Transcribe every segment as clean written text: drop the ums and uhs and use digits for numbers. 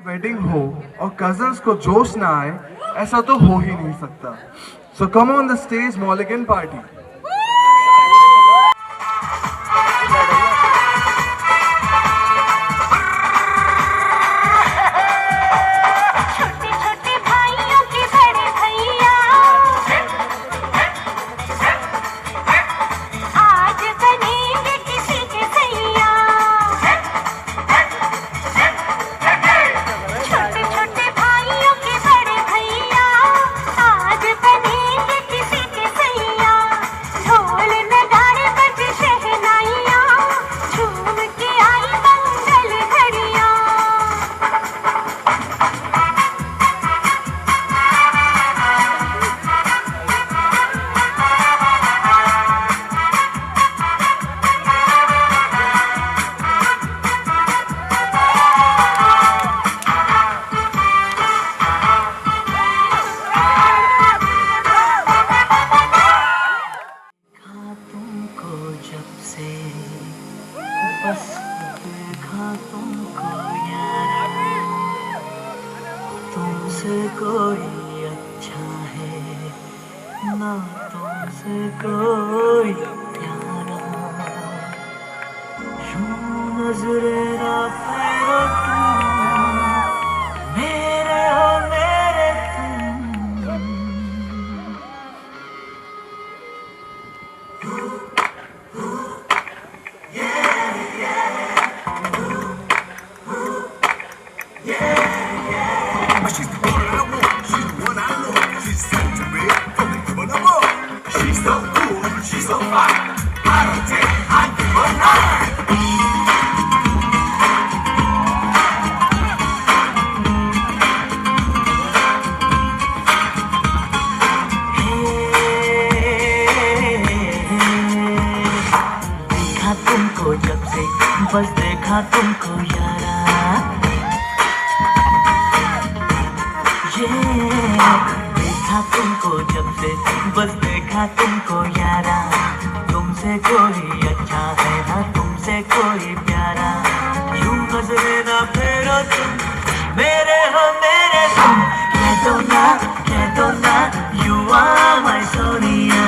Wedding हो और cousins को जोश ना आए, ऐसा तो हो ही नहीं सकता। So come on the stage Mulligan party. बस देखा तुमको यारा, तुमसे कोई अच्छा है ना, तुमसे कोई प्यारा। यूं नजरे ना फेरो तुम, मेरे हो मेरे तुम। She's the one I want, she's the one I know. She's sent to me from the given of all. She's so cool, she's so fine. I don't take, I give her 9. देखा तुमको जब से, बस देखा तुमको यारा, देखा तुमको जब से, बस देखा तुमको यारा। तुमसे कोई अच्छा है ना, तुमसे कोई प्यारा। यूं नजरे ना फेरो तुम, मेरे हो मेरे तुम। कह दो ना, you are my सोनिया।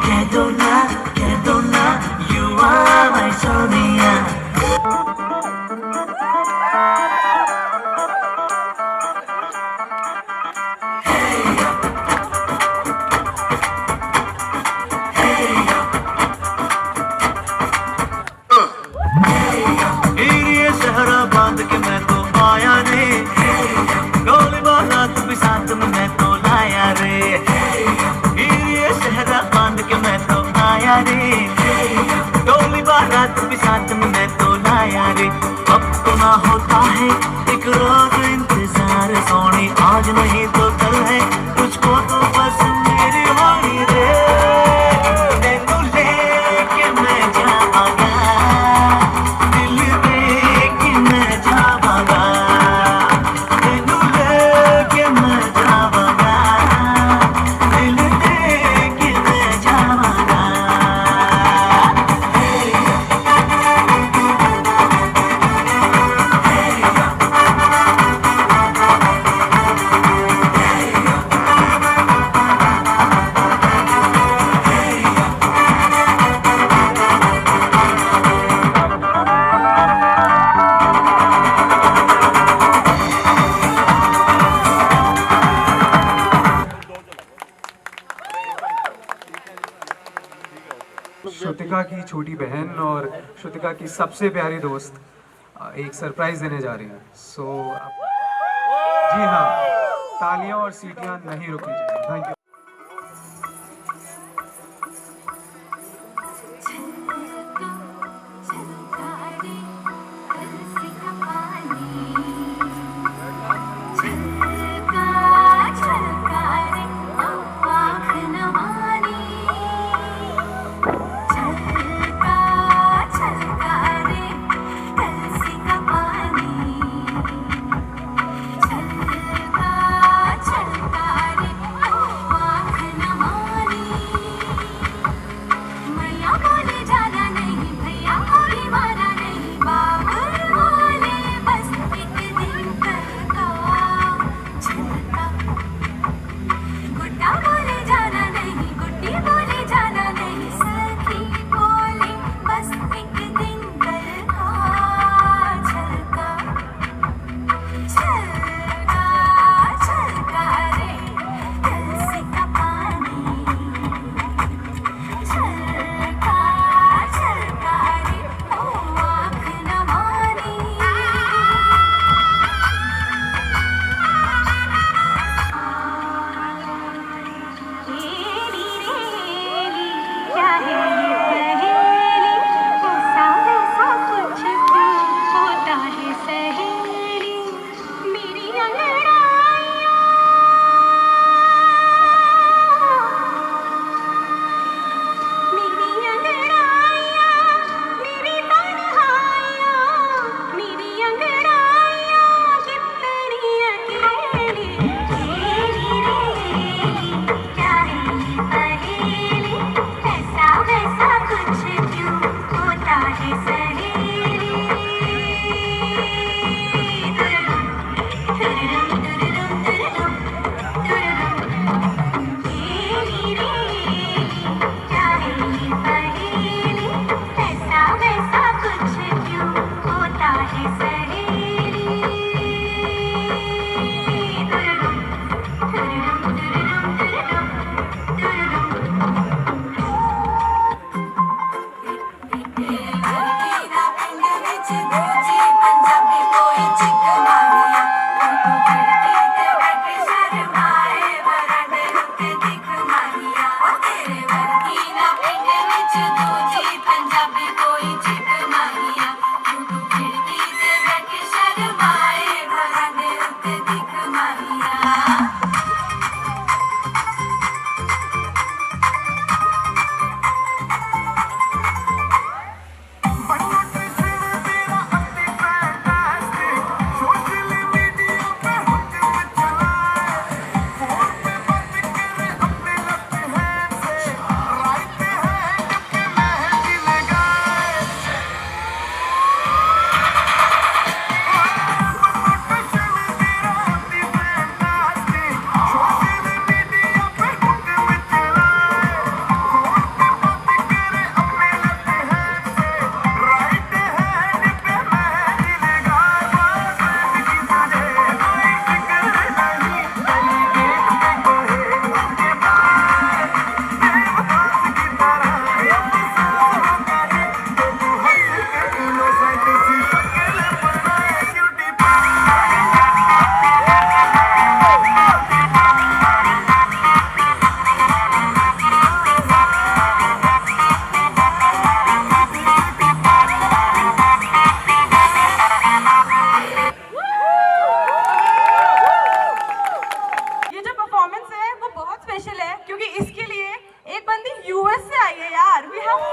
कह दो ना, you are my सोनिया। बांध के मैं तो आया रे, डोली बारात भी साथ में मैं तो लाया रे। ये सहरा बांध के मैं तो आया रे, डोली बारात भी साथ में मैं तो लाया रे। अब तो ना होता है एक रोज इंतजार सोनी, आज नहीं तो कल है, तुझको तो बस मेरी होनी रे। तेनू लेके मैं जावांगा, दिल दे के मैं जावांगा। तेनू लेके मैं जावांगा, दिल दे के मैं जावांगा। श्रुतिका की छोटी बहन और श्रुतिका की सबसे प्यारी दोस्त एक सरप्राइज देने जा रही हैं। जी हाँ, तालियां और सीटियां नहीं रुकनी चाहिए। Thank you.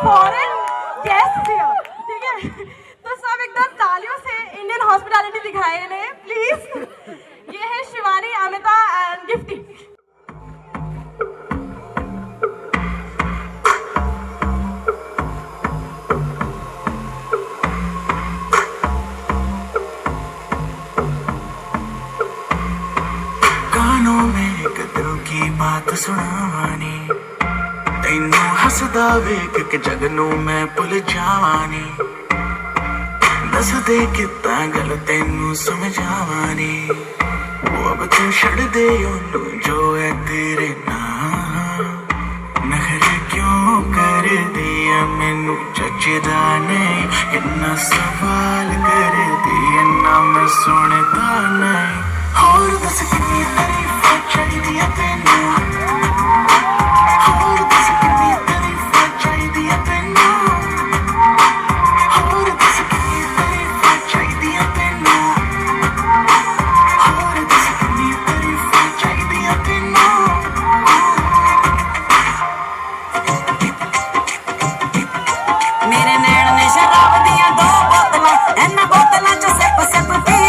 Foreign guest here, ठीक है। तो सब एकदम तालियों से इंडियन हॉस्पिटैलिटी दिखाए इन्हें प्लीज। ये है शिवानी, अमिता एंड गिफ्टी। कानों में कदरों की बात सुनावानी, तैनू हसदा वेख के जगनू मैं भुल जावानी, दस दे किता गल तैनू समझावानी, वो अब तू छड़ दे ओनू जो है तेरे नाम, नखरे क्यों कर दिया मैनू जचदा नहीं, कितना सवाल कर दिया ना मैं सुनता नहीं, और दस कितनी तारीफां चाहिदियां तैनू, और दस कितनी तारीफां चाहिदियां तैनू, और दस कितनी तारीफां चाहिदियां तैनू, और दस कितनी तारीफां चाहिदियां तैनू। मेरे नैन ने शराब दियां दो बोतलां, इन्हां बोतलां च सिप सिप पीवे।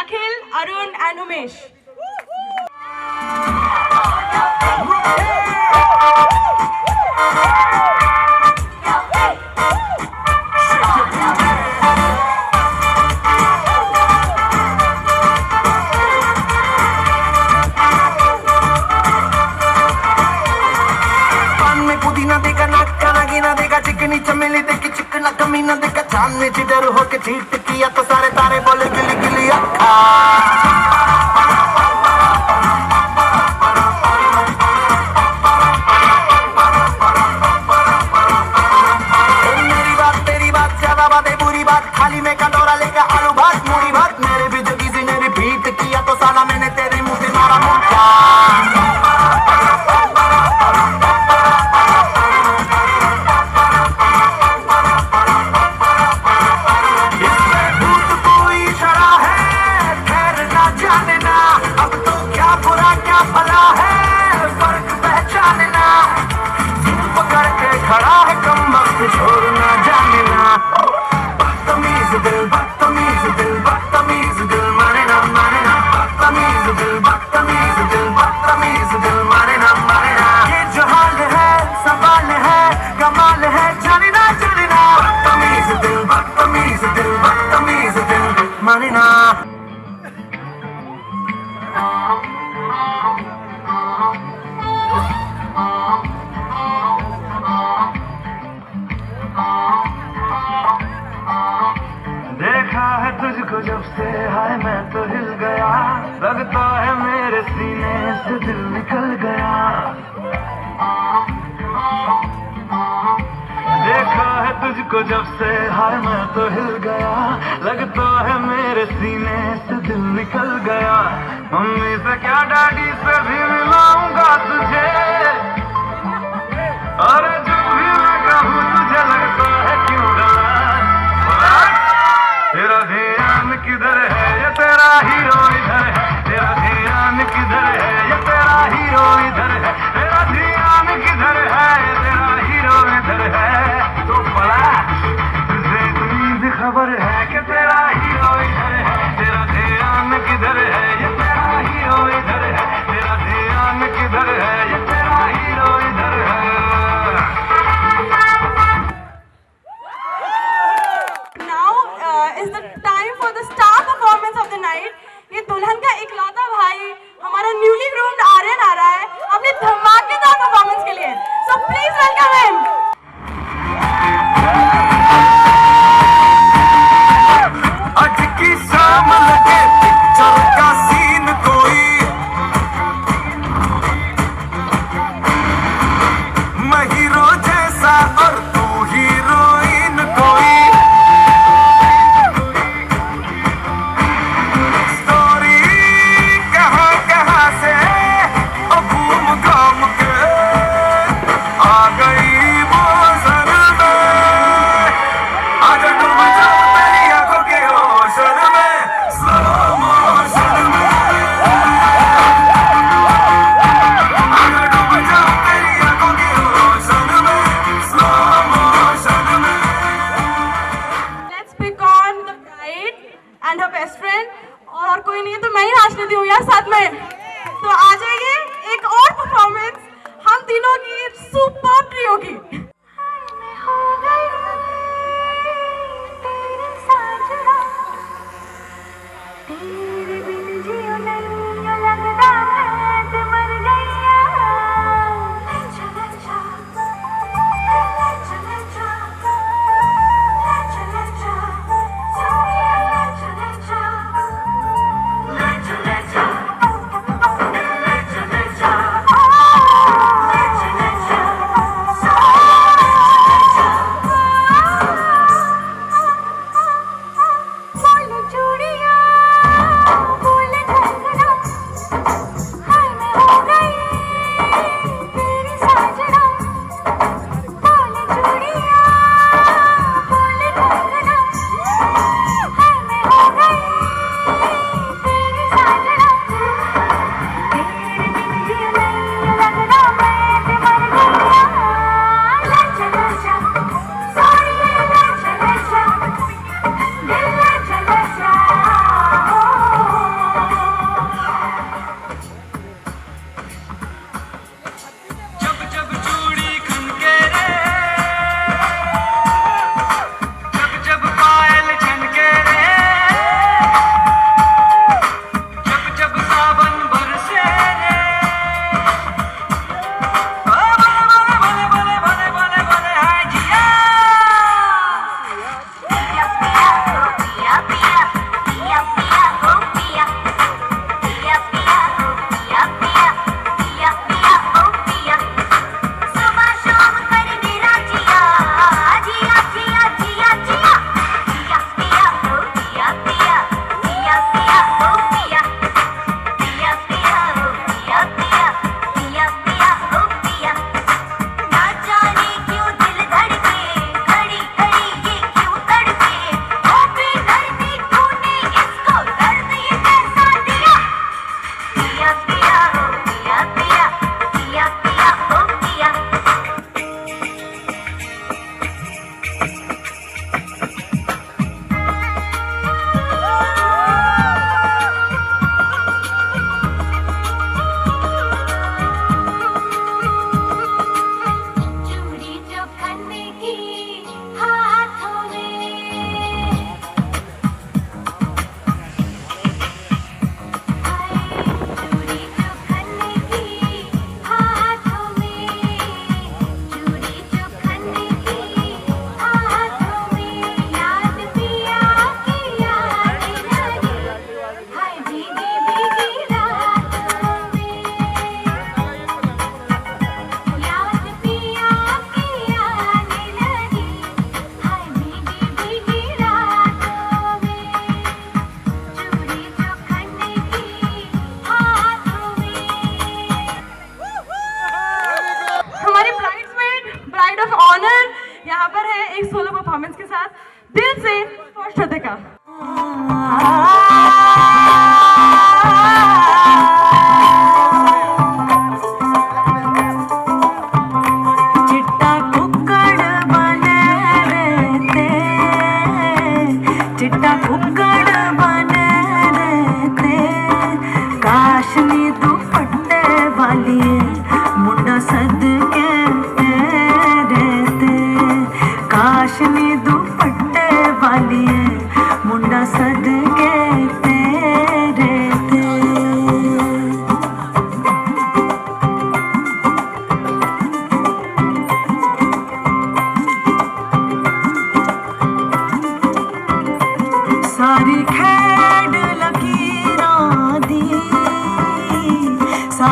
Akhil, Arun and Umesh. चिकनी चमेली देखी चिकना कमीना देखा चांदनी जिधर होके चीट किया तो सारे तारे बोले गिली गिली अक्खा मेरी बात तेरी बात ज्यादा बातें बुरी बात खाली में कटोरा लेकर आलू भात मूरी भात मेरे भी जो किसी ने रिपीट किया तो साला मैंने तेरे मुंह से मारा मुक्का तुझको जब से हाय मैं तो हिल गया लगता है मेरे सीने से दिल निकल गया देखा है तुझको जब से हाय मैं तो हिल गया लगता है मेरे सीने से दिल निकल गया मम्मी से क्या डैडी से भी मिलाऊंगा तुझे अरे जो भी मैं कहूँ तुझे लगता है क्यों डरा तेरा ध्यान किधर है ये तेरा हीरो इधर है तेरा ध्यान किधर है ये तेरा हीरो इधर है तेरा ध्यान किधर है ये तेरा हीरो इधर है तो बड़ा तुझे उम्मीद खबर है कि तेरा हीरो इधर है तेरा ध्यान किधर है ये तेरा हीरो इधर है तेरा ध्यान किधर है ये तेरा हीरो इधर है Is the time for the star performance of the night. ये दुल्हन का इकलौता भाई हमारा न्यूली ग्रूम्ड आर्यन आ रहा है अपने धमाकेदार परफॉर्मेंस के लिए. So please welcome him. आज की शाम लगे पिक्चर का सीन कोई मैं हीरो जैसा और तू हीरोइन कोई and her best friend और कोई नहीं है तो मैं ही नाच लेती हूँ यार साथ में. तो आ जाइए एक और परफॉर्मेंस हम तीनों की सुपर ट्रियो की.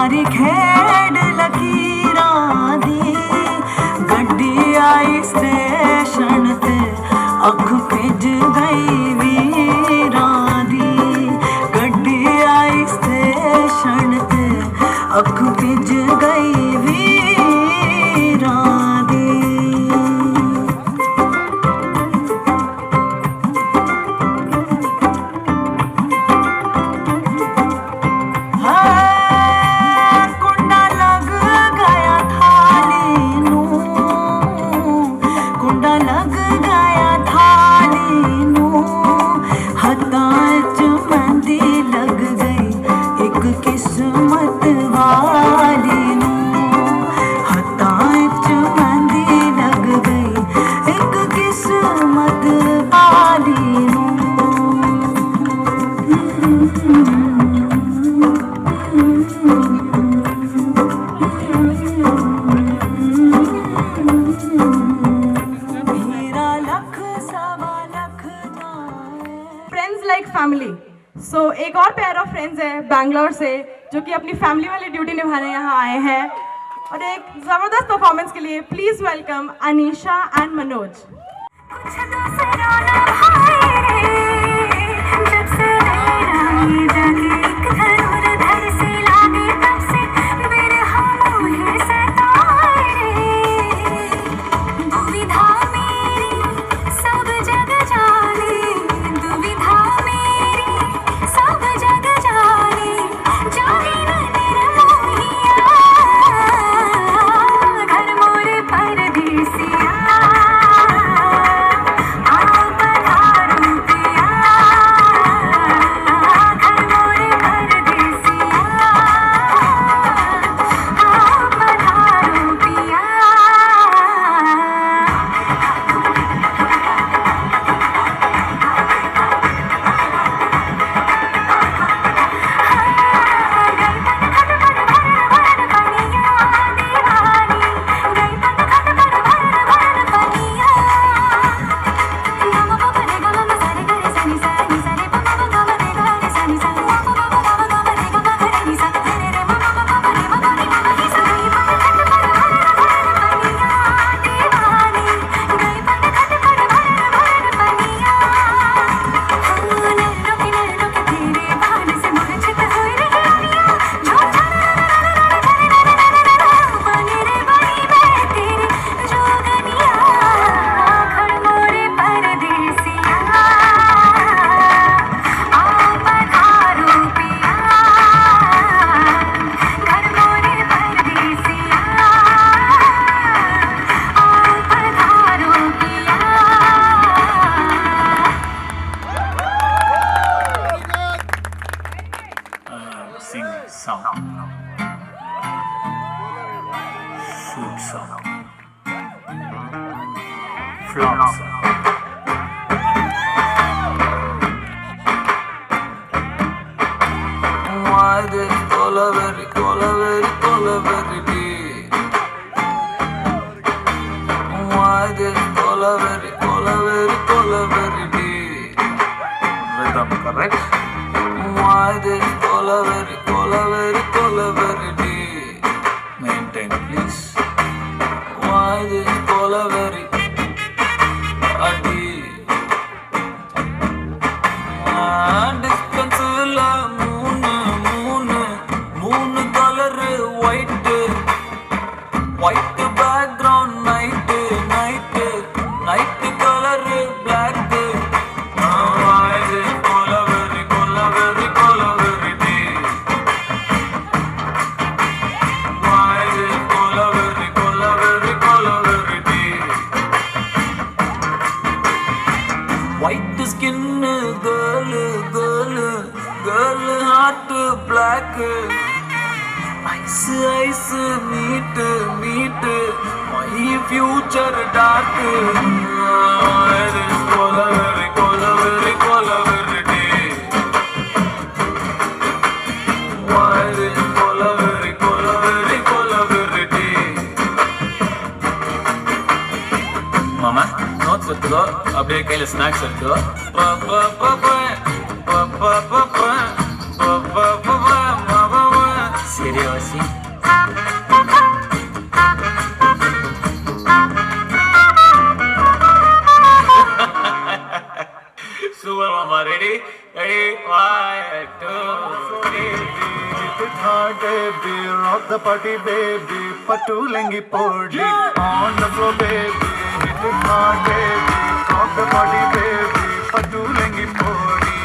सारी खेड लकीरां दी गड्डी आई स्टेशन ते अख भिज गई वीरां दी गड्डी आई स्टेशन ते अख भिज गई वीरां दी कुंडा लग गया थाली नूं कुंडा लग गया थाली नूं हत्थां च मेहंदी लग गई एक किस्मत वाली नूं हत्थां च मेहंदी लग गई एक किस्मत वाली नूं हीरा लख सवा लख जाए फ्रेंड्स लाइक फैमिली। सो एक और पेयर ऑफ फ्रेंड्स है बैंगलोर से जो कि अपनी फैमिली वाली ड्यूटी निभाने यहाँ आए हैं और एक जबरदस्त परफॉर्मेंस के लिए please welcome Anisha and Manoj. कुछ दूसरा ना भाई रे जब से मेरा ये जाके एक धनुर धर से लागे तब से बिरहा मोहे सताए रे दुविधा मेरी सब जग जाने दुविधा मेरी सब जग जाने जाने न निर्मोहिया घर मोरे परदेसिया Sing song, shoot song, flop song. Why this colaveri day? Why this colaveri day? Rhythm correct. Why this colaveri day? Maintain please. Why this colaveri a day? Distance la moon color white background night color black. Why this colaveri day? Why this colaveri day? White skin girl heart black. Ice meet my future dark. Why this colaveri day? Why this colaveri day? Mama, notes எடுத்துக்கோ, அப்படியே கையில snacks எடுத்துக்கோ. சரி வாசி baby, rock the party, baby. Patu lengi podi on the floor, baby. Hit it hard, baby. Rock the party, baby. Patu lengi podi.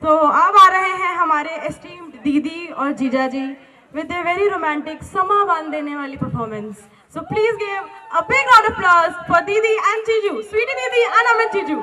तो अब आ रहे हैं हमारे एस्टीम्ड दीदी और जीजा जी with a very romantic समा बांध देने वाली performance. So please give a big round of applause for Didi and Jiju, Sweetie Didi and Amit Jiju.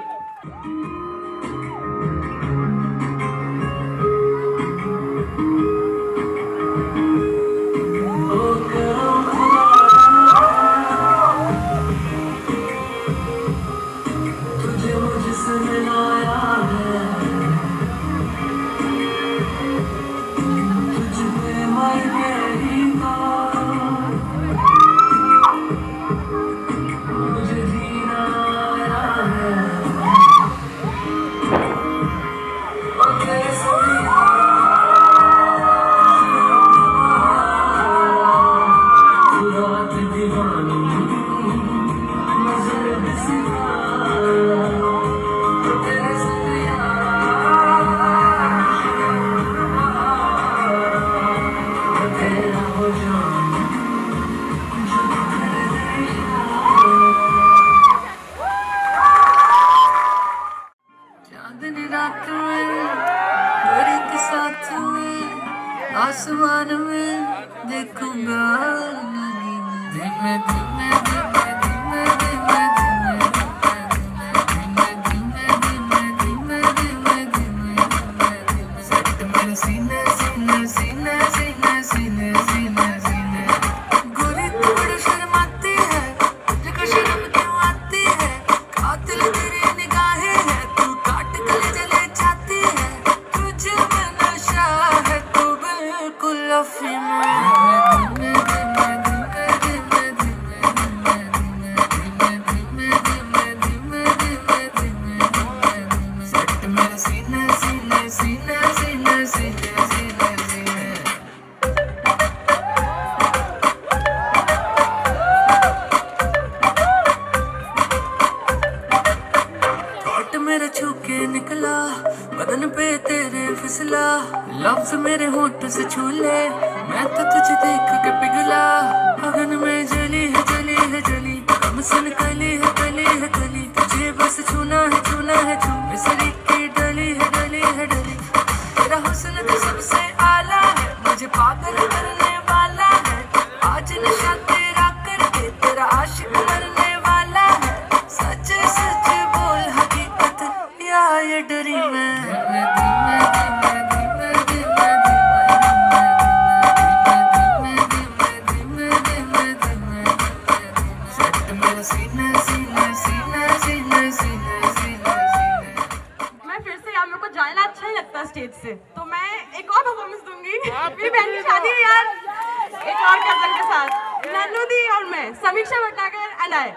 आसमान में देखूंगा धीमे धीमे धीमे धीमे धीमे धीमे धीमे धीमे धीमे सट मेरे सीने सीने सीने सीने सीने सीने सीने गोरी तू बड़ी शर्माती है लेकिन शर्म क्यों आती है कातिल तेरी निगाहें है तू काट गले जले जाती है तुझे में नशा है तू बिल्कुल अफीम मेरा छूके निकला बदन पे तेरे फिसला लफ्ज मेरे होंठ से छू ले मैं तो तुझे देख के पिघला अगन में जली है जली है जली हम सन कली है कली है कली तुझे बस छूना है छू मिसरी की डली है डली है डली तेरा हुस्न तो सबसे आला है मुझे पागल करने वाला है आज नशा तेरा करके तेरा आशिक मरने वाला है सच सच बोल हकीकत या ये डरी मैं स्टेज से तो मैं एक और परफॉर्मेंस दूंगी मेरी बहन की शादी है यार एक और कजन के साथ नन्नू दी और मैं समीक्षा भटनागर एंड आई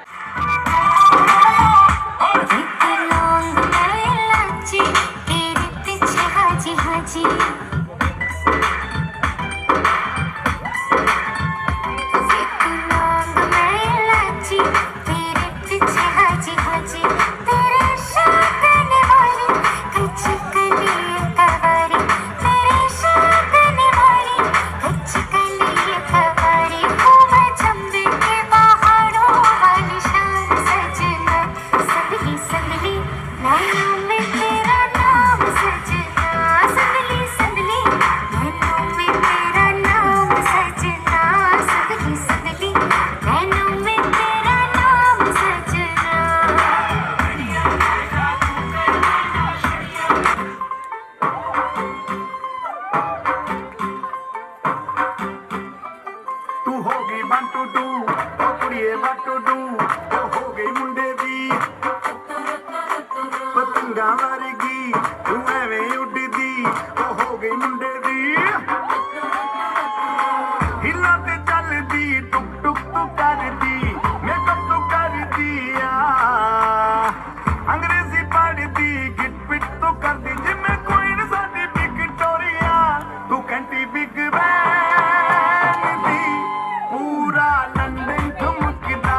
लंदन ठुमकदा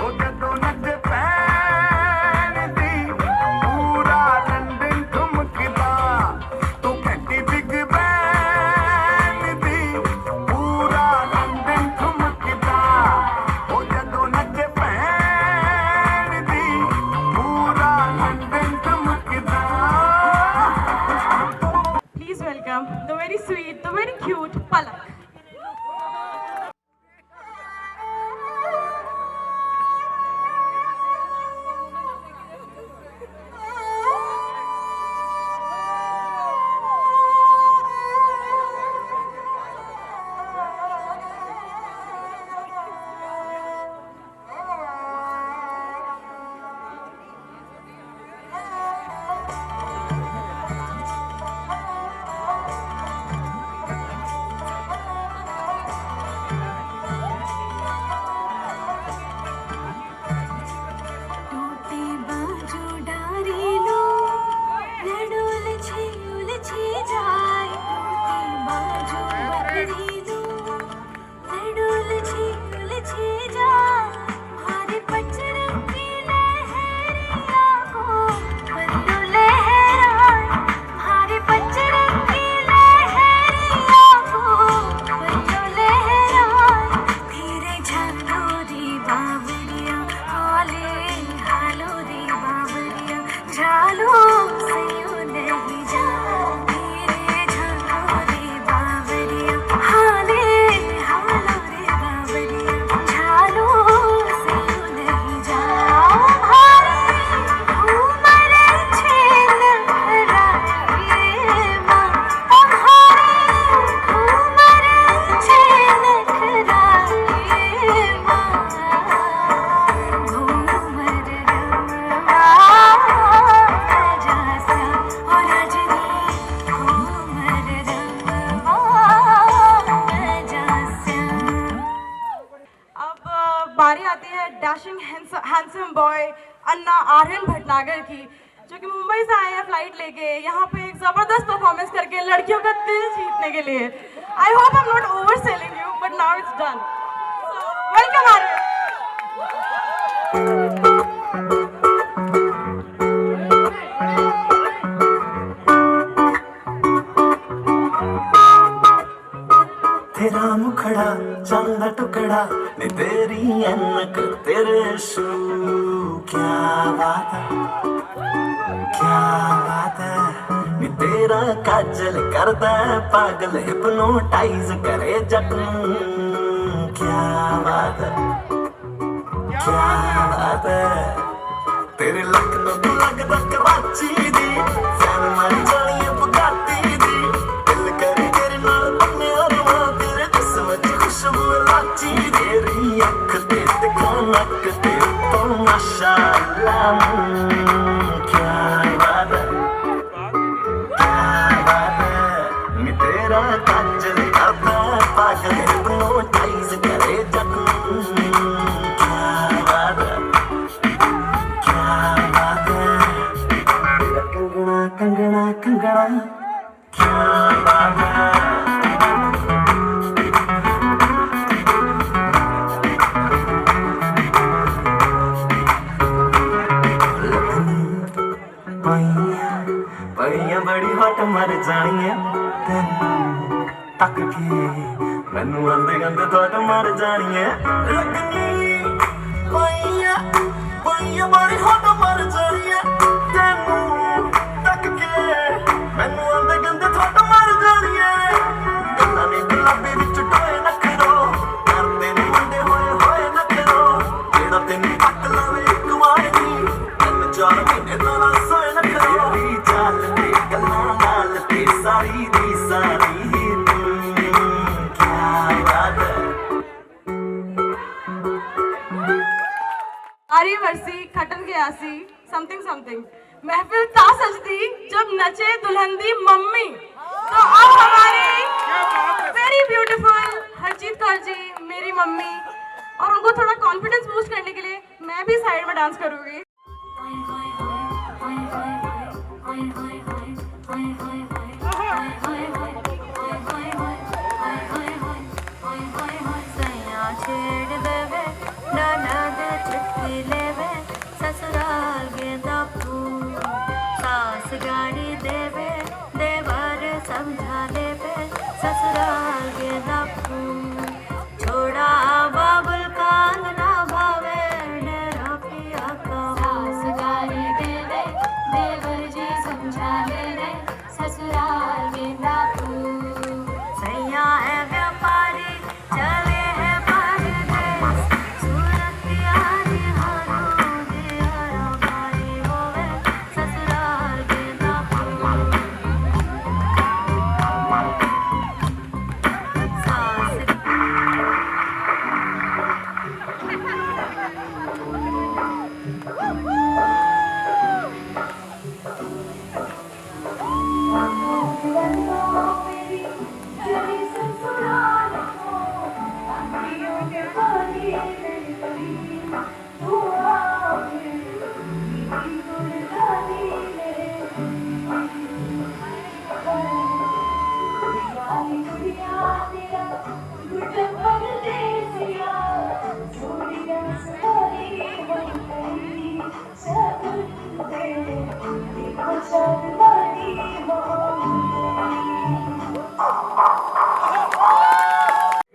ओ जदों नच पैन दी की, जो कि मुंबई से आए हैं फ्लाइट लेके यहाँ पे एक जबरदस्त परफॉर्मेंस करके लड़कियों का दिल जीतने के लिए। I hope I am not overselling you but now it's done. So welcome Aryan. तेरा मुखड़ा चंदा टुकड़ा ने तेरी अनक तेरे शू, क्या बात है क्या बात है नी तेरा काजल करदा है पागल हिप्नोटाइज करे जट नूं, क्या बात है क्या बात है तेरे लखनऊ तू लगदा कराची दी फैन मारी जानी बुगाटी दी दिल करे तेरे नाल बन्ने अरवा तेरे जिस्म च खुशबू लाची तेरी अख ते कनक ते तो माशाअल्लाह, क्या बात है क्या बात है नी तेरा काजल करदा पागल हिप्नोटाइज करे जट नूं, क्या बात है क्या बात है तेरा कंगना कंगना कंगना, क्या बात है पईया बड़ी हट मर जानी है तेनू तक के मैनू आंदे आंदे थोट मर जानी है लगनी पईया पईया बड़ी हट मर जानी है तेनू तक के मैनू आंदे आंदे थोट मर जानी है गल्लां ने गुलाबी विच टोए नखरो करदे ने मुंडे होए होए नखरो जेड़ा तैनू पट लवे एक वार नी तैनू 4 महीने तो ना सोए नखरो तेरी चाल ते गल्लां नाल ते सारी दी सारी क्या बात है। आरी वर्सी खटन के आसी समथिंग समथिंग महफिल ता सजदी जब नचे दुल्हन दी मम्मी। तो अब हमारी वेरी ब्यूटीफुल हरजीत कौर जी मेरी मम्मी, और उनको थोड़ा कॉन्फिडेंस बूस्ट करने के लिए मैं भी साइड में डांस करूंगी। छेड़ देवे नाना दे चिट्ठी लेवे ससुराल गेंदा फूल, सास गाड़ी देवे देवर समझा लेवे ससुराल गेंदा फूल, छोड़ा बाबुल का अंगना भावे डेरा पिया का सास गाड़ी देवे देवर जी समझा लेवे ससुराल गेंदा फूल, सैया है व्यापारी चले है परदेस सूरत यारी हारों दिया बारी होवे ससुराल गेंदा फूल, सास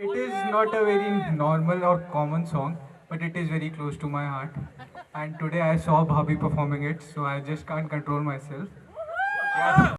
It is not a very normal or common song, but it is very close to my heart. And today I saw Bhabhi performing it, so I just can't control myself. Yeah.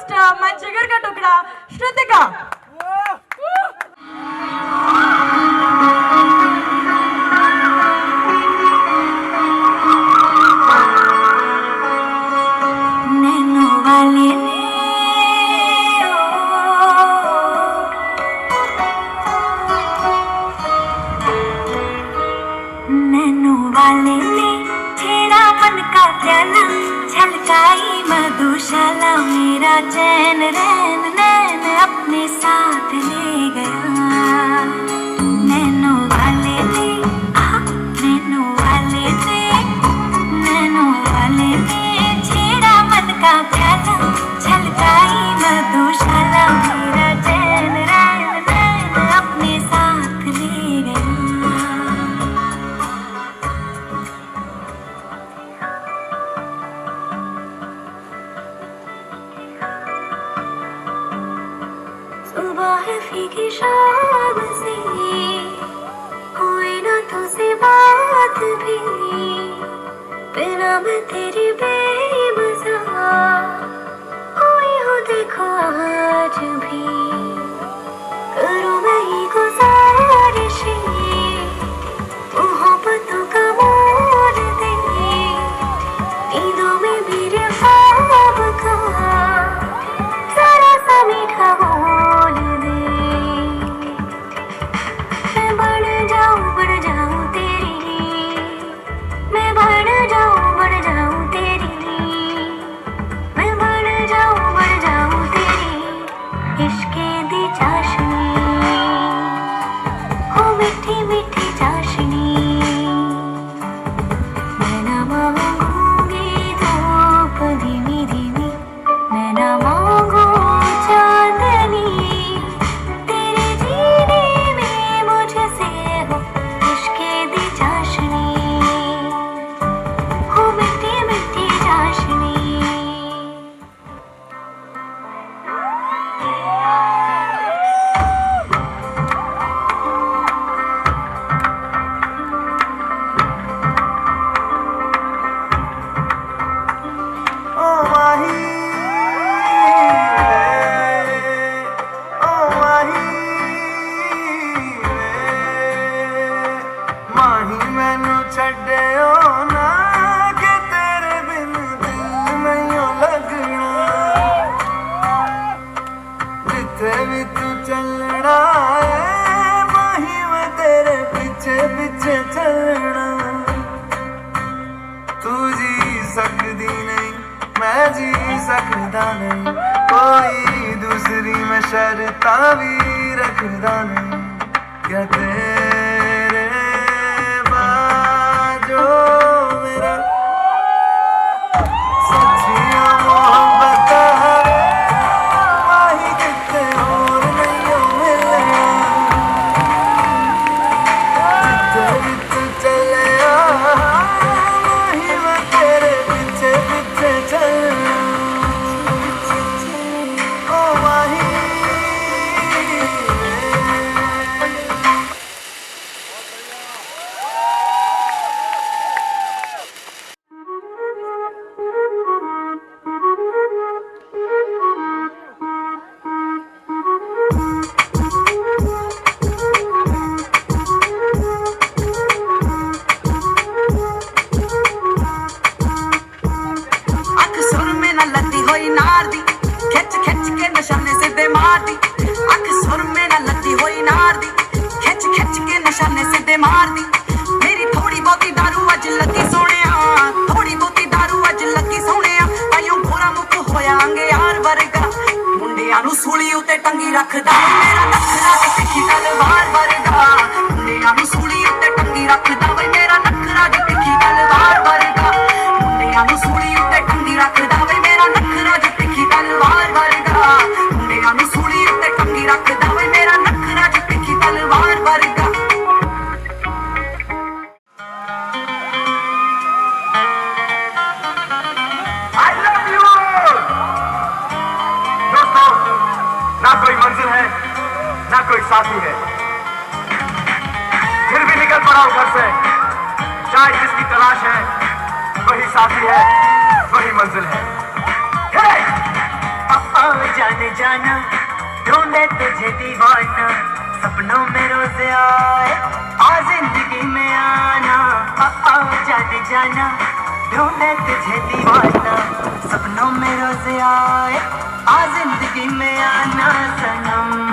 Sister, my जिगर का टुकड़ा Shrutika. Nano वाले nano वाले ने छेड़ा मन का प्याला, छलकाई मधुशाला मेरा चैन रैन नैन अपने साथ ले गया। नैनो वाले ने नैनो वाले ने नैनो वाले ने छेड़ा मन का प्याला, छलकाई मधुशाला मेरा चैन रैन नैन अपने साथ ले गया। सुबह फीकी शाम से हुई ना तुझसे बात भी, बिना मैं तेरी बेमज़ा हुई हूँ देखो आज भी। करूँ मैं ही गुज़ारिशें मोहब्बतों का मोल दे, नींदों में मेरे ख्वाब का जरा सा मीठा बोल दे। मैं बढ़ जाऊं तेरी, मैं बढ़ जाऊं तेरी, मैं बढ़ जाऊं तेरी इश्क़े दी चाशनी, हो मीठी मीठी चाशनी। मैं ना मांगूंगी धूप धीमी धीमी, मैं ना मांगू चांदनी, तेरे जीने में मुझसे हो इश्क़े दी चाशनी, हो मीठी मीठी चाशनी। ओ माही ओ माही माही मैनू छड्डियो ना, कि तेरे बिन दिल नहीं लगना। जिथे भी तू चलना है माही मैं तेरे पीछे पीछे चलना। तू जी सकदी नहीं मैं जी सकदा नहीं, कोई दूसरी मैं शर्तां भी रखदा नहीं। क्या तेरे बाजो मेरा सच्चियां मोहब्बत है माही, किते और नहीं मिलना। जिथे भी तू चले माही मैं तेरे पीछे पीछे चलना। ओ माही अख सुर में न लती हुई नार दी, खिच खिच के निशाने सिद्धे मार दी। अख सुर में न लती हुई नार दी, खिच खिच के निशाने सिद्धे मार दी। मेरी थोड़ी बहुती दारू अज लगी सोहणिया, थोड़ी बहुती दारू अज लगी सोहणिया, ताइयों गोरा मुख होया अंगे यार वर्गा। मुंडियां नूं सूली उत्ते टंगी रखदा मेरा नखरा दी तिखी तलवार वर्गा। मुंडियां नूं सूली उत्ते टंगी रखदा वे मेरा नखरा दी तिखी तलवार वर्गा। मुंडियां नूं सूली उत्ते टंगी रखदा वे मेरा नखरा दी तिखी तलवार वर्गा। मुंडियां नूं सूली उत्ते टंगी रखदा वे मेरा नखरा दी तिखी तलवार वर्गा। I love you all। दोस्तों, ना कोई मंजिल है ना कोई साथी है, फिर भी निकल पड़ा हूं घर से। शायद जिसकी तलाश है वही साथी है वही मंजिल है। हे! जाना ढूंढे तुझे दीवाना सपनों में रोज आए आ जिंदगी में आना जाने जाना ढूंढे तुझे दीवाना सपनों में रोज आए आ जिंदगी में आना सनम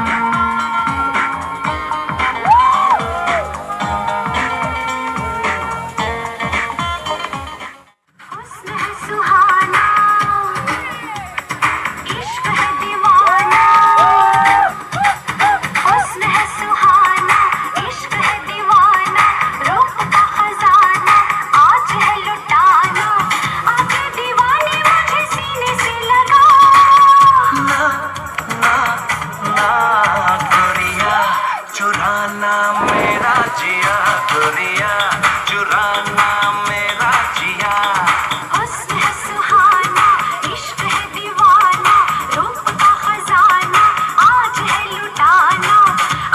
चुराना मेरा जिया गोरिया चुराना मेरा जिया हुस्न है सुहाना इश्क है दीवाना रूप का खजाना आज है लुटाना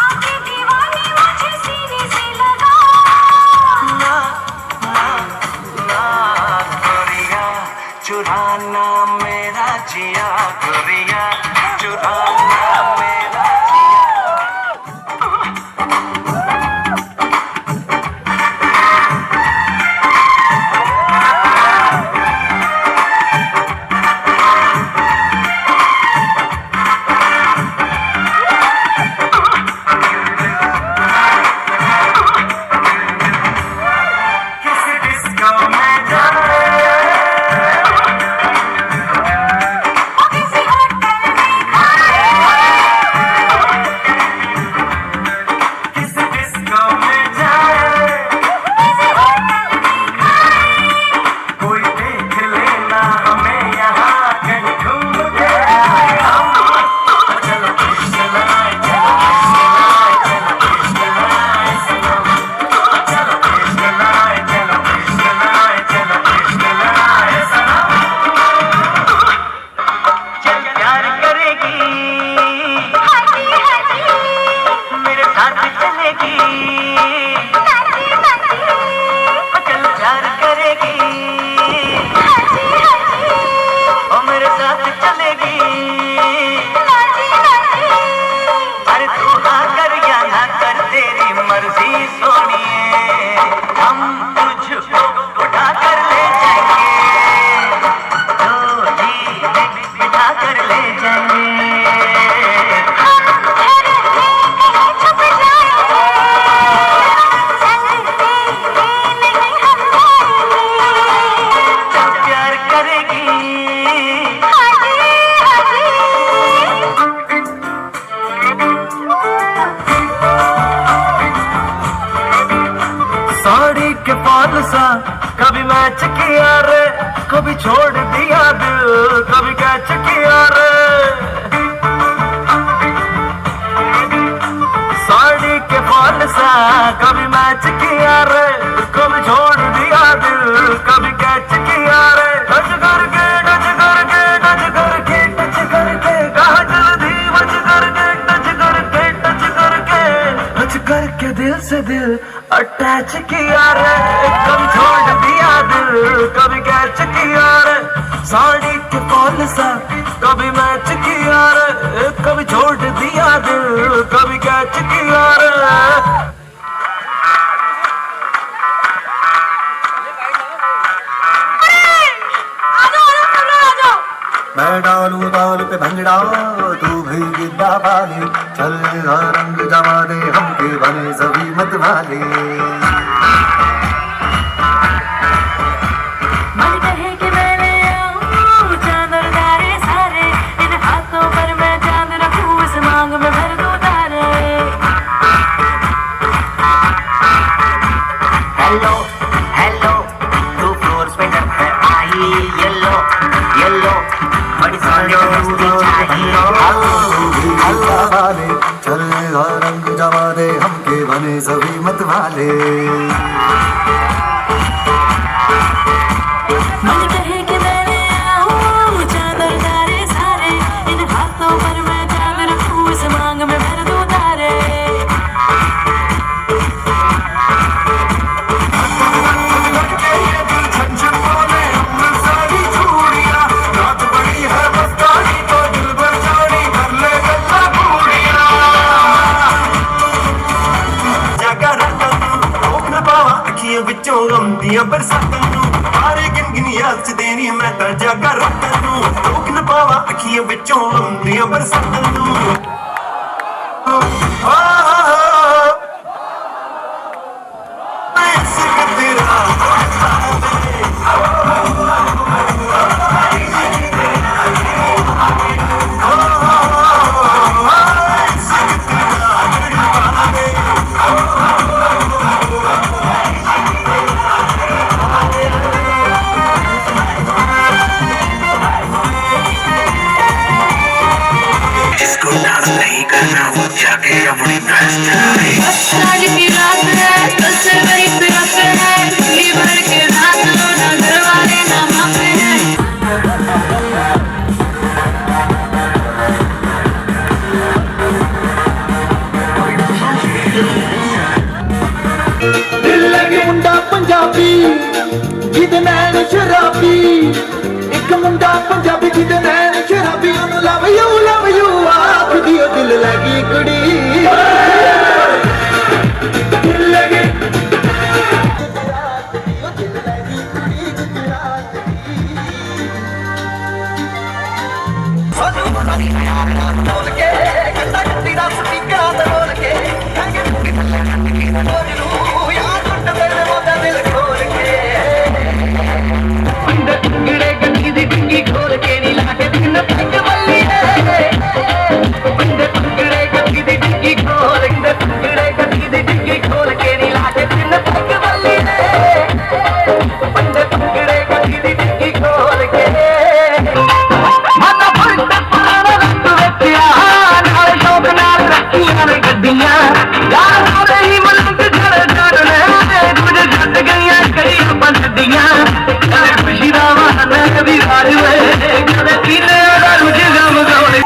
आके दीवानी मुझे सीने से लगा ना ना ना गोरिया चुराना मेरा जिया गोरिया चुराना मेरा कभी मैच किया रे कभी छोड़ दिया दिल कभी कैच किया रे साड़ी के फॉल सा कभी मैच किया रे कभी छोड़ दिया दिल कभी कैच किया रे टच करके टच करके टच करके टच करके कहा जल्दी बच करके टच करके टच करके टच करके दिल से दिल अटैच किया रे कभी छोड़ दिया दिल कभी कैच किया रे साड़ी के फॉल सा कभी मैच किया रे कभी छोड़ दिया दिल कभी कैच किया रे मैं डालू ताल पे भंगड़ा तू भी गिद्दा वाले चल रंग जमा दे हमके बने सभी मत वाले मन कहे कि मैंने आऊं चांद और तारे सारे इन हाथों पर मैं चांद रखूं इस मांग में भर दूं तारे हेलो हेलो तू फ्लोर पे जब है आई येलो येलो बड़ी सारी मस्ती चाहिए वाले चल रंग जमा दे हमके बने सभी मत वाले मन कहे कि मैंने आऊं चांद और तारे सारे इन हाथों पर मैं चांद रखूं इस मांग में भर दूं तारे रात बड़ी है मस्तानी तो दिल भर जानी ਦੀਆਂ ਵਿੱਚੋਂ ਆਉਂਦੀਆਂ ਬਰਸਾਤਾਂ ਨੂੰ ਮੈਂ ਸਿੱਖ ਤੇਰਾ जिसको नाम नहीं करना वो जाके अपनी बेस्ट आज की रात है सबसे बड़ी प्यास है ये भर के रात लो ना घर वाले ना मापे हैं दिल लगे मुंडा पंजाबी जिदे नैन शराबी एक मुंडा पंजाबी जिदे नैन शराबी ओनू लव यू आखदी ओ दिल लगी कुड़ी दिल लगे बोल के गंदा गंदी दा स्पीकर ते बोल के यार टुट मेरे मोदा दिल खोल के पंगड़े गंदी दी डिंगी खोल के नी लाके दिन पग बल्ली पंगड़े गंदी दी डिंगी खोल के पंगड़े गंदी दी डिंगी खोल के नी लाके दिन पग बल्ली पंगड़े गंदी दी डिंगी खोल के माता फड़ पुराना रंग वेखिया नाल शौक नाल रखियां ने गड्डियां यार नाले ही मलंग चढ़ चढ़ने कुछ जट गईयां कई बंदियां कदे खुशी दा बहाना कभी राज वे कदे पीने दा रुझ गम गौले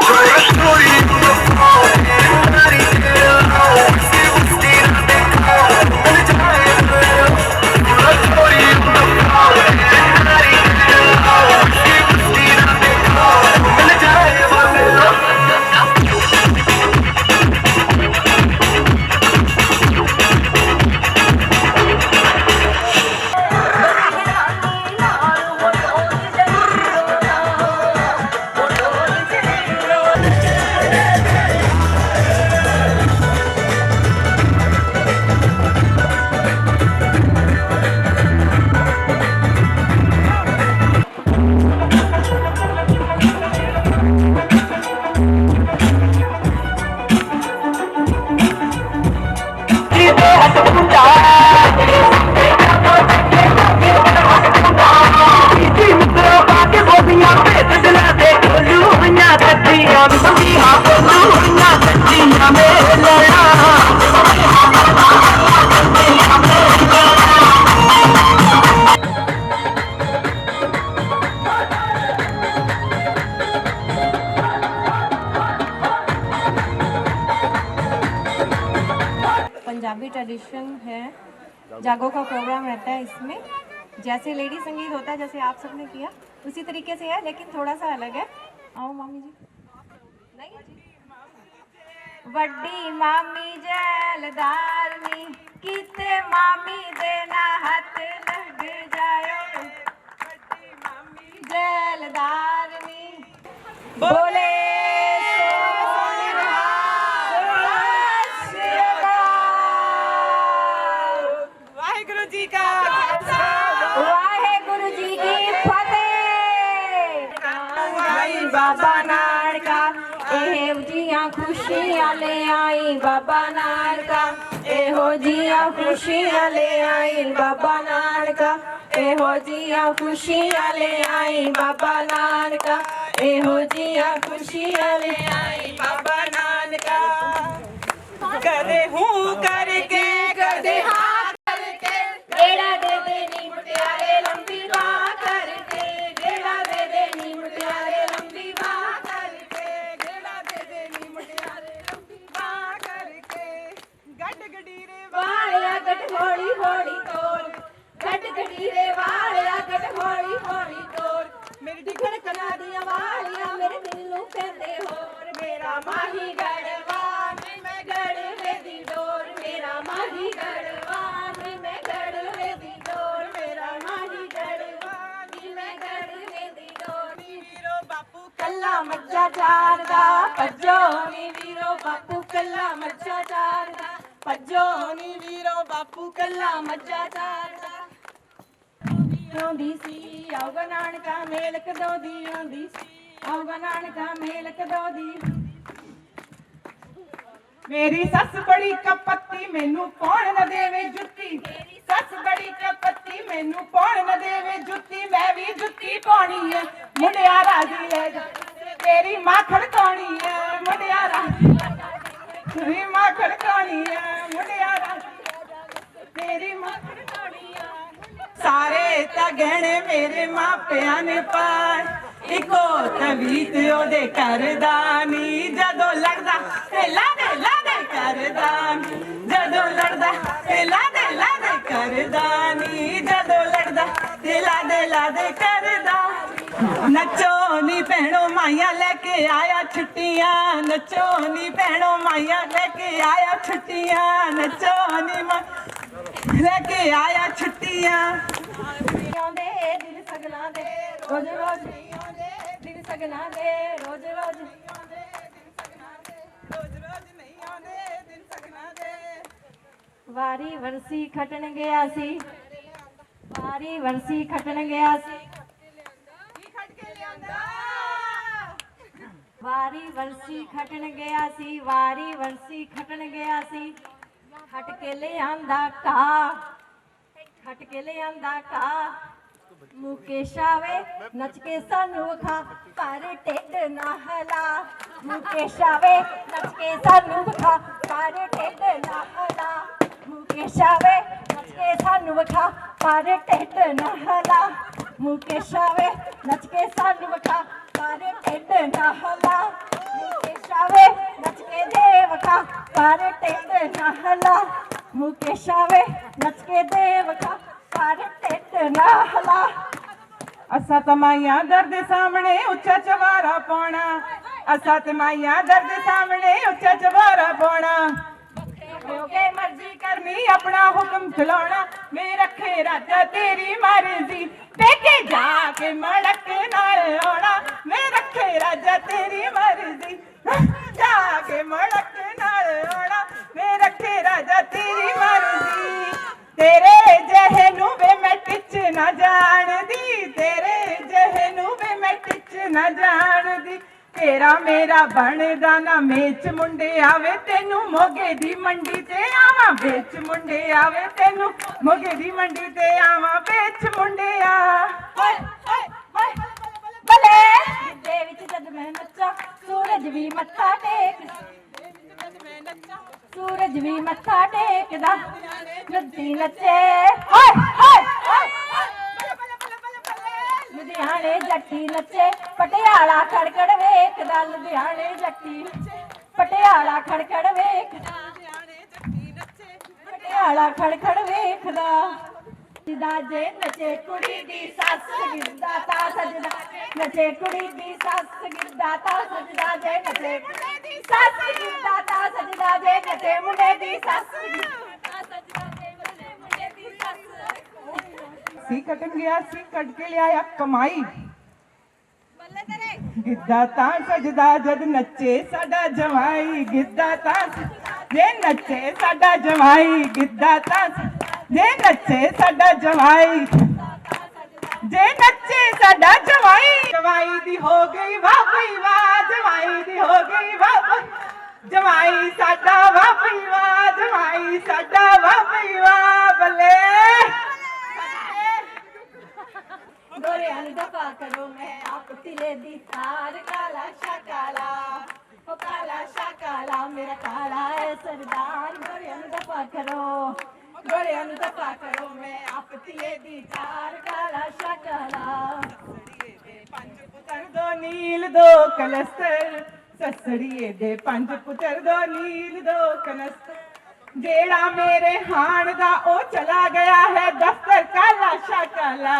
पंजाबी ट्रेडिशन है, जागो का प्रोग्राम रहता है। इसमें जैसे लेडी संगीत होता है, जैसे आप सबने किया उसी तरीके से है, लेकिन थोड़ा सा अलग है। आओ मामी जी। नहीं है जी। वड्डी मामी जैलदारनी किते मामी देना हाथ लग जायो, वड्डी मामी जैलदारनी बोले ਵਾਹਿਗੁਰੂ ਜੀ ਕਾ वाहेगुरु जी की फतेह। बाबा नानका एहो जियां खुशियां ले आई, बाबा नानका एहो जियां खुशियां ले आई, बाबा नानका एहो जियां खुशियां ले आई, बाबा नानका एहो जियां खुशियां ले आई, बाबा नानका। ਕਦੇ ਹੂੰ ਕਰਕੇ ਕਦੇ ਹਾਂ करके गेड़ा दे दे नी मुटियारे लंबी बाह करके, गेड़ा दे दे नी मुटियारे लंबी बाह करके, ਗੇੜਾ ਦੇ ਦੇ ਨੀ ਮੁਟਿਆਰੇ ਲੰਬੀ ਬਾਹ ਕਰਕੇ ਗੱਡ ਗਡੀਰੇ वालिया गट हौली हौली तोड़, गट गडीरे वालिया गट हौली हौली तोड़, ਮੇਰੀ दिखण कना दिया वालिया मेरे दिल नू कहंदे होर, मेरा माही गड़वा मैं गड़वे दी डोर, मेरा माही गड़वा मैं गड़वे दी डोर, मेरा माही गड़वा मैं गड़वे दी डोर। ਹੀਰੋ ਬਾਪੂ कल ਕੱਲਾ ਮੱਝਾਂ ਚਾਰਦਾ ਭੱਜੋ ਨੀ ਵੀਰੋ ਬਾਪੂ ਕੱਲਾ ਮੱਝਾਂ ਚਾਰਦਾ ਭੱਜੋ ਨੀ ਵੀਰੋ ਬਾਪੂ ਕੱਲਾ ਮੱਝਾਂ ਚਾਰਦਾ ਆਉਂਦੀ ਸੀ ਆਉਗਾ ਨਾਨਕਾ ਮੇਲ ਕਦੋਦੀ ਆਉਂਦੀ ਸੀ ਆਉਗਾ ਨਾਨਕਾ ਮੇਲ ਕਦੋਦੀ ਮੇਰੀ ਸੱਸ ਬੜੀ ਕਪੱਤੀ ਮੈਨੂੰ ਪਾਉਣ ਨਾ ਦੇਵੇ ਜੁੱਤੀ ਮੇਰੀ ਸੱਸ ਬੜੀ ਕਪੱਤੀ ਮੈਨੂੰ ਪਾਉਣ ਨਾ ਦੇਵੇ ਜੁੱਤੀ ਮੈਂ ਵੀ ਜੁੱਤੀ ਪਾਉਣੀ ਏ ਮੁੰਡਿਆ ਰਾਜੀ ਲੈ ਜਾ ਤੇਰੀ ਮਾਂ ਖੜਕਾਉਣੀ ਏ ਮੁੰਡਿਆ ਰਾਜੀ ਤੇਰੀ ਮਾਂ ਖੜਕਾਉਣੀ ਏ ਮੁੰਡਿਆ ਰਾਜੀ ਤੇਰੀ ਮਾਂ ਖੜਕਾਉਣੀ ਏ ਸਾਰੇ ਤਾਂ ਗਹਿਣੇ ਮੇਰੇ ਮਾਪਿਆਂ ਨੇ ਪਾਏ ਇੱਕੋ ਤਵੀਤ ਉਹਦੇ ਕਰਦਾ ਨੀ ਜਦੋਂ ਲੜਦਾ ਤੇ ਲਾਦੇ ਕਰਦਾ ਨੀ ਜਦੋਂ ਲੜਦਾ ਤੇ ਲਾਦੇ ਕਰਦਾ ਨੀ ਜਦੋਂ ਲੜਦਾ ਤੇ ਲਾਦੇ ਕਰਦਾ ਨੱਚੋ ਨੀ ਭੈਣੋ ਮਾਈਆਂ ਲੈ ਕੇ ਆਇਆ ਛੁੱਟੀਆਂ ਨੱਚੋ ਨੀ ਭੈਣੋ ਮਾਈਆਂ ਲੈ ਕੇ ਆਇਆ ਛੁੱਟੀਆਂ ਨੱਚੋ ਨੀ ਲੈ ਕੇ ਆਇਆ ਛੁੱਟੀਆਂ ਆਉਂਦੇ ਦਿਨ ਸਗਲਾਂ ਦੇ ਰੋਜ਼ ਰੋਜ਼ ਆਉਂਦੇ ਦਿਨ ਸਗਲਾਂ ਦੇ ਰੋਜ਼ ਰੋਜ਼ ਆਉਂਦੇ ਦਿਨ ਸਗਲਾਂ ਦੇ ਰੋਜ਼ ਰੋਜ਼ ਨਹੀਂ ਆਉਂਦੇ ਦਿਨ ਸਗਲਾਂ ਦੇ ਵਾਰੀ ਵਰਸੀ ਖਟਣ ਗਿਆ ਸੀ ਵਾਰੀ ਵਰਸੀ ਖਟਣ ਗਿਆ ਸੀ ਕੀ ਖਟ ਕੇ ਲਿਆਂਦਾ ਵਾਰੀ ਵਰਸੀ ਖਟਣ ਗਿਆ ਸੀ ਵਾਰੀ ਵਰਸੀ ਖਟਣ ਗਿਆ ਸੀ ਖਟ ਕੇ ਲਿਆਂਦਾ ਕਾ ਖਟ ਕੇ ਲਿਆਂਦਾ ਕਾ ਮੁਕੇਸ਼ਾ ਵੇ ਨੱਚ ਕੇ ਸਾਨੂੰ ਵਿਖਾ ਪਰ ਢਿੱਡ ਨਾ ਹਲਾ ਮੁਕੇਸ਼ਾ ਵੇ ਨੱਚ ਕੇ ਸਾਨੂੰ ਵਿਖਾ ਪਰ ਢਿੱਡ ਨਾ ਹਲਾ ਮੁਕੇਸ਼ਾ ਵੇ ਨੱਚ ਕੇ ਸਾਨੂੰ ਵਿਖਾ ਪਰ ਢਿੱਡ ਨਾ ਹਲਾ ਮੁਕੇਸ਼ਾ ਵੇ ਨੱਚ ਕੇ ਸਾਨੂੰ ਵਿਖਾ ਪਰ ਢਿੱਡ ਨਾ ਹਲਾ ਮੁਕੇਸ਼ਾ ਵੇ ਨੱਚ ਕੇ ਦੇ ਵਿਖਾ ਪਰ ਢਿੱਡ ਨਾ ਹਲਾ ਮੁਕੇਸ਼ਾ ਵੇ ਨੱਚ ਕੇ ਦੇ ਵਿਖਾ ਪਰ ਢਿੱਡ ਨਾ ਹਲਾ ਅਸਾਂ ਤਮਾਈਆਂ ਦਰ ਦੇ ਸਾਹਮਣੇ ਉੱਚਾ ਚਵਾਰਾ ਪਾਉਣਾ ਅਸਾਂ ਤਮਾਈਆਂ ਦਰ ਦੇ ਸਾਹਮਣੇ ਉੱਚਾ ਚਵਾਰਾ ਪਾਉਣਾ ਹੋਗੇ ਮਰਜ਼ੀ ਕਰਨੀ ਆਪਣਾ ਹੁਕਮ ਚਲਾਉਣਾ ਮੈਂ ਰੱਖੇ ਰਾਜਾ ਤੇਰੀ ਮਰਜ਼ੀ ਪੇਕੇ ਜਾ ਕੇ ਮੜਕ ਨਾਲ ਆਉਣਾ ਮੈਂ ਰੱਖੇ ਰਾਜਾ ਤੇਰੀ ਮਰਜ਼ੀ ਜਾ ਕੇ ਮੜਕ ਨਾਲ ਆਉਣਾ ਮੈਂ ਰੱਖੇ ਰਾਜਾ ਤੇਰੀ ਮਰਜ਼ੀ ਤੇਰੇ ਜਿਹੇ ਨੂੰ ਵੇ ਮੈਂ ਟਿੱਚ ਨਾ ਜਾਣਦੀ ਤੇਰੇ ਜਿਹੇ ਨੂੰ ਵੇ ਮੈਂ ਟਿੱਚ ਨਾ ਜਾਣਦੀ ਤੇਰਾ ਮੇਰਾ ਬਣਦਾ ਨਾ ਮੇਚ ਮੁੰਡੇ ਆਵੇ ਤੈਨੂੰ ਮੋਗੇ ਦੀ ਮੰਡੀ ਤੇ ਆਵਾਂ ਵੇਚ ਮੁੰਡੇ ਆਵੇ ਤੈਨੂੰ ਮੋਗੇ ਦੀ ਮੰਡੀ ਤੇ ਆਵਾਂ ਵੇਚ ਮੁੰਡਿਆ ਹਾਏ ਹਾਏ ਹਾਏ ਬਲੇ ਦੇ ਵਿੱਚ ਜਦ ਮੈਂ ਨੱਚਾਂ ਸੂਰਜ ਵੀ ਮੱਥਾ ਟੇਕ ਸੂਰਜ ਵੀ ਮੱਥਾ ਟੇਕਦਾ ਨੱਚੀ ਨੱਚੇ ਹਾਏ ਹਾਏ ਹਾਏ ਲੁਧਿਆਣੇ ਜੱਟੀ ਨੱਚੇ ਪਟਿਆਲਾ ਖੜਖੜ ਵੇਖਦਾ ਲੁਧਿਆਣੇ ਜੱਟੀ ਪਟਿਆਲਾ ਖੜਖੜ ਵੇਖਦਾ ਪਟਿਆਲਾ ਖੜਖੜ ਵੇਖਦਾ ਸਜਦਾ ਜੇ ਨੱਚੇ ਕੁੜੀ ਦੀ ਸੱਸ ਗਿੱਧਾ ਤਾਂ ਸਜਦਾ ਨੱਚੇ ਕੁੜੀ ਦੀ ਸੱਸ ਗਿੱਧਾ ਤਾਂ ਸਜਦਾ ਜੇ ਨੱਚੇ ਮੁੰਡੇ ਦੀ ਸੱਸ ਗਿੱਧਾ ਤਾਂ ਸਜਦਾ ਜੇ ਨੱਚੇ ਮੁੰਡੇ ਦੀ ਸੱਸ ਗਿੱਧਾ ਸਜਦਾ ਜੇ ਮੁੰਡੇ ਦੀ ਸੱਸ ਸੀ ਕੱਟਣ ਗਿਆ ਸੀ ਕੱਢ ਕੇ ਲਿਆਇਆ ਕਮਾਈ ਗਿੱਧਾ ਤਾਂ ਸਜਦਾ ਜਦ ਨੱਚੇ ਸਾਡਾ ਜਵਾਈ ਗਿੱਧਾ ਤਾਂ ਜੇ ਨੱਚੇ ਸਾਡਾ ਜਵਾਈ ਗਿੱਧਾ ਤਾਂ ਜੇ ਨੱਚੇ ਸਾਡਾ ਜਵਾਈ ਜੇ ਨੱਚੇ ਸਾਡਾ ਜਵਾਈ ਜਵਾਈ ਦੀ ਹੋ ਗਈ ਵਾਹ ਬਈ ਵਾਹ ਜਵਾਈ ਦੀ ਹੋ ਗਈ ਵਾਹ ਜਵਾਈ ਸਾਡਾ ਵਾਹ ਬਈ ਵਾਹ ਜਵਾਈ ਸਾਡਾ ਵਾਹ ਬਈ ਵਾਹ ਬੱਲੇ ਗੋਰਿਆਂ ਨੂੰ ਦਫਾ ਕਰੋ ਮੈਂ ਆਪ ਤਿਲੇ ਦੀ ਤਾਰ ਕਾਲਾ ਸ਼ਕਾਲਾ ਉਹ ਕਾਲਾ ਸ਼ਕਾਲਾ ਮੇਰਾ ਕਾਲਾ ਹੈ ਸਰਦਾਰ ਗੋਰਿਆਂ ਨੂੰ ਦਫਾ ਕਰੋ ਗੋਰਿਆਂ ਨੂੰ ਦਫਾ ਕਰੋ ਮੈਂ ਆਪ ਤਿਲੇ ਦੀ ਤਾਰ ਕਾਲਾ ਸ਼ਕਾਲਾ ਪੰਜ ਪੁੱਤਰ ਦੋ ਨੀਲ ਦੋ ਕਲਸਤਰ ਸਸੜੀਏ ਦੇ ਪੰਜ ਪੁੱਤਰ ਦੋ ਨੀਲ ਦੋ ਕਲਸਤਰ ਜਿਹੜਾ ਮੇਰੇ ਹਾਣ ਦਾ ਉਹ ਚਲਾ ਗਿਆ ਹੈ ਦਫ਼ਤਰ ਕਾਲਾ ਸ਼ਕਾਲਾ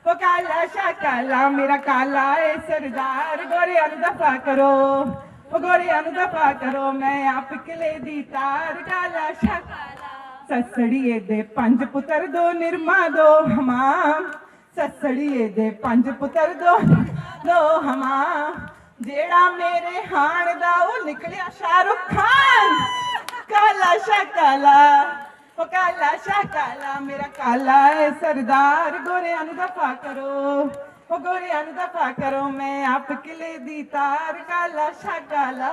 ਉਹ ਕਾਲਾ ਸ਼ਕਾਲਾ ਮੇਰਾ ਕਾਲਾ ਏ ਸਰਦਾਰ ਗੋਰਿਆਂ ਨੂੰ ਦਫਾ ਕਰੋ ਉਹ ਗੋਰਿਆਂ ਨੂੰ ਦਫਾ ਕਰੋ ਮੈਂ ਆਪ ਕਿਲੇ ਦੀ ਤਾਰ ਕਾਲਾ ਸ਼ਕਾਲਾ ਸਸੜੀਏ ਦੇ ਪੰਜ ਪੁੱਤਰ ਦੋ ਨਿਰਮਾ ਦੋ ਹਮਾਮ ਸਸੜੀਏ ਦੇ ਪੰਜ ਪੁੱਤਰ ਦੋ ਹਮਾਮ जेड़ा मेरे हाण दा वो निकलिया शाहरुख खान काला शा काला ओ काला शा काला मेरा काला है सरदार गोरियां नू दफा करो ओ गोरियां नू दफा करो मैं आप किले दी तार काला शा काला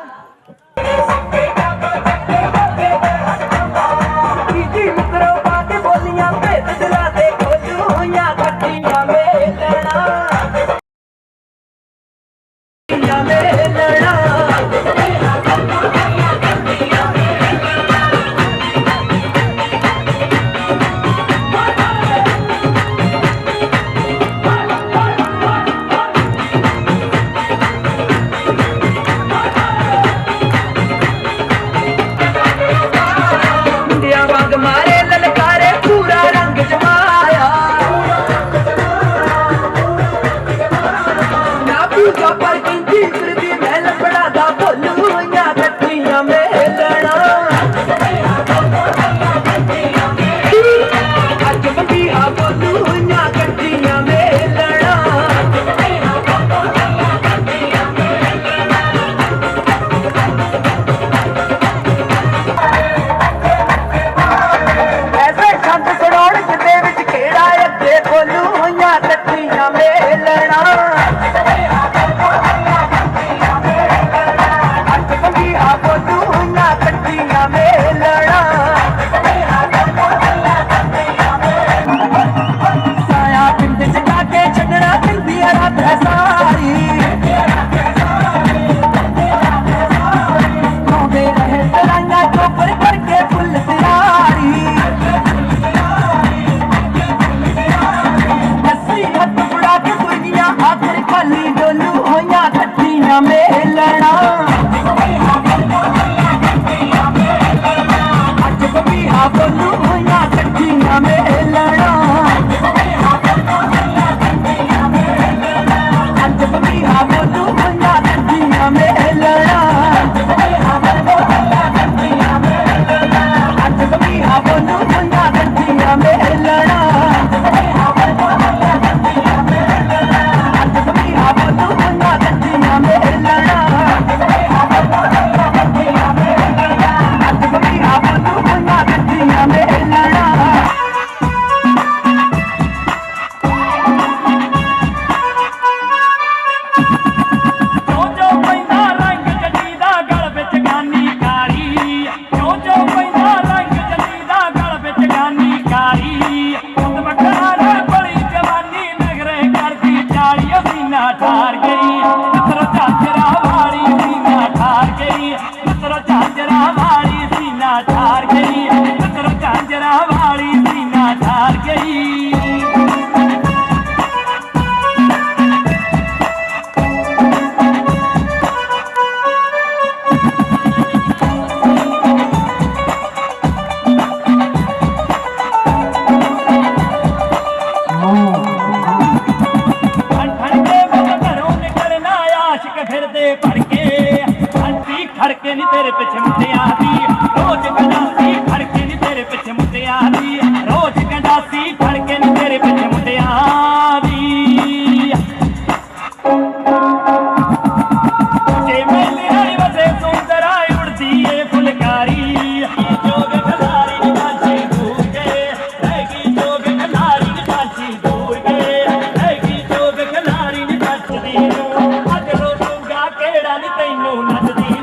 मित्रों बात बोलियां भेद दिला दे खोलू होइयां कट्टियां मेलना मेलना मारे ललकारे पूरा रंग जमाया ना पूजा पर किंची फिरदी महल बड़ा दा बोलू होइयां कट्टियां मेलना अज बंदिया बोलू होइयां कट्टियां मेलना छंद सड़ौड़ जिदे विच केड़ा अगे बोलू होइयां कट्टियां मेलना अज बंदिया बोलू होइयां कट्टियां मेलना साया पिंड च जाके छड्डना फिरदी रात है सारी गाउंदे रहे तराइयां चोपर करके फुल तियारी आखिर खाली डोलू होइयां कट्टियां मेलना अज बबीहा बोलू होइयां कट्टियां मेलना अज बबीहा बोलू होइयां कट्टियां मेलना अज बबीहा बोलू होइयां कट्टियां मेलना खड़के नी तेरे पिछे मुंडिया दी रोज गंडासी खड़के नी तेरे पिछे मुंडिया दी रोज गंडासी खड़के नी तेरे पिछे मुंडिया दी जे मेले आई वसे सुंदर आई उड़दी ए फुलकारी जोग खलारी नी कांची दूर गए रहेगी जोग खलारी नी कांची दूर गए रहेगी जोग खलारी नी कांची दी अज रोटूगा केड़ा नी तैनू नचदी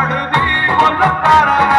ਚੜਦੀ ਮੁੱਲ ਤਾਰਾ